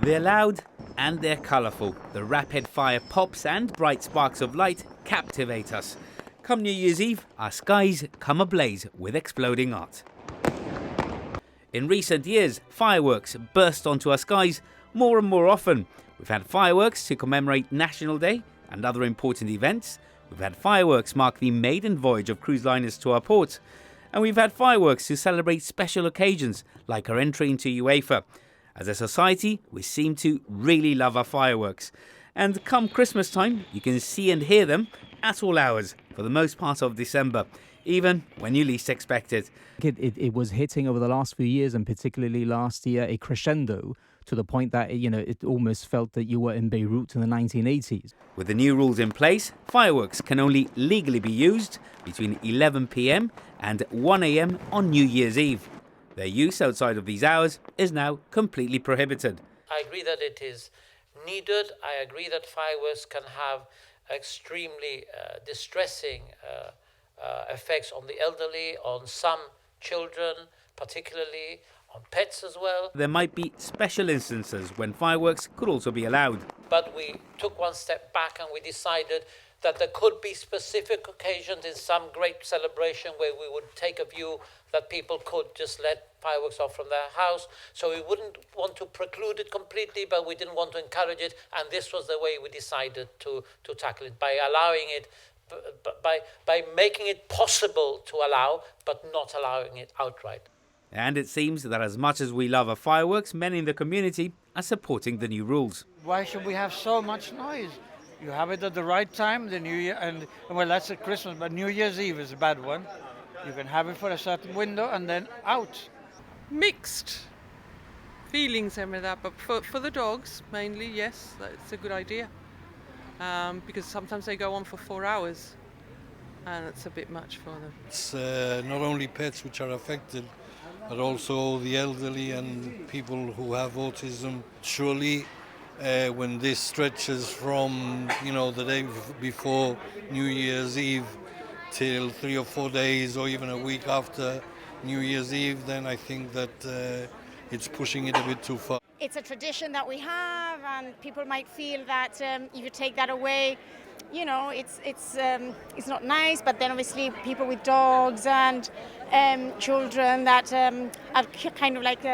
They're loud and they're colourful. The rapid fire pops and bright sparks of light captivate us. Come New Year's Eve, our skies come ablaze with exploding art. In recent years, fireworks burst onto our skies more and more often. We've had fireworks to commemorate National Day and other important events. We've had fireworks mark the maiden voyage of cruise liners to our port. And we've had fireworks to celebrate special occasions like our entry into UEFA. As a society, we seem to really love our fireworks. And come Christmas time, you can see and hear them at all hours for the most part of December, even when you least expect it. It was hitting over the last few years, and particularly last year, a crescendo to the point that, it almost felt that you were in Beirut in the 1980s. With the new rules in place, fireworks can only legally be used between 11 p.m. and 1 a.m. on New Year's Eve. Their use outside of these hours is now completely prohibited. I agree that it is needed. I agree that fireworks can have extremely distressing effects on the elderly, on some children, particularly on pets as well. There might be special instances when fireworks could also be allowed. But we took one step back and we decided that there could be specific occasions in some great celebration where we would take a view that people could just let fireworks off from their house. So we wouldn't want to preclude it completely, but we didn't want to encourage it. And this was the way we decided to tackle it, by allowing it, by making it possible to allow, but not allowing it outright. And it seems that as much as we love our fireworks, many in the community are supporting the new rules. Why should we have so much noise? You have it at the right time, the New Year, and well, that's at Christmas, but New Year's Eve is a bad one. You can have it for a certain window and then out. Mixed feelings and with that, but for the dogs mainly, yes, that's a good idea. Because sometimes they go on for 4 hours and it's a bit much for them. It's not only pets which are affected, but also the elderly and people who have autism. Surely when this stretches from the day before New Year's Eve till 3 or 4 days or even a week after New Year's Eve, then I think that it's pushing it a bit too far. It's a tradition that we have, and people might feel that if you take that away, it's not nice. But then obviously people with dogs and children that are kind of like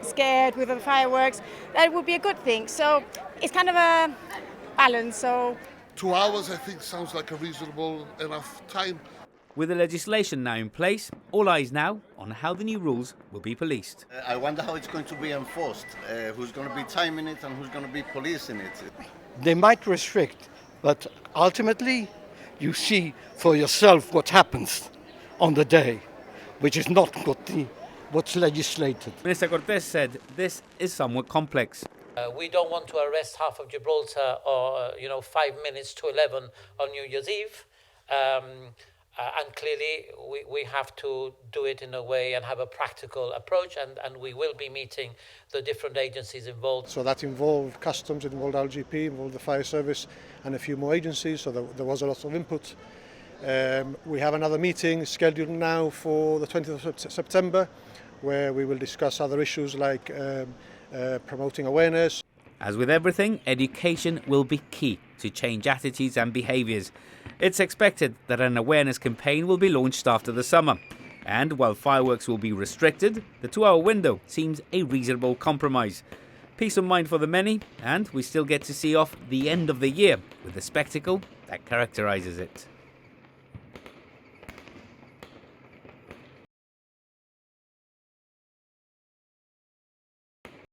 scared with the fireworks, that would be a good thing. So it's kind of a balance. So 2 hours, I think, sounds like a reasonable enough time. With the legislation now in place, all eyes now on how the new rules will be policed. I wonder how it's going to be enforced, who's going to be timing it and who's going to be policing it. They might restrict, but ultimately you see for yourself what happens on the day, which is not what's legislated. Minister Cortes said this is somewhat complex. We don't want to arrest half of Gibraltar or 5 minutes to 11 on New Year's Eve. And clearly we have to do it in a way and have a practical approach, and we will be meeting the different agencies involved. So that involved customs, it involved LGP, involved the fire service and a few more agencies, so there was a lot of input. We have another meeting scheduled now for the 20th of September where we will discuss other issues like promoting awareness. As with everything, education will be key to change attitudes and behaviours. It's expected that an awareness campaign will be launched after the summer. And while fireworks will be restricted, the 2-hour window seems a reasonable compromise. Peace of mind for the many, and we still get to see off the end of the year with the spectacle that characterises it.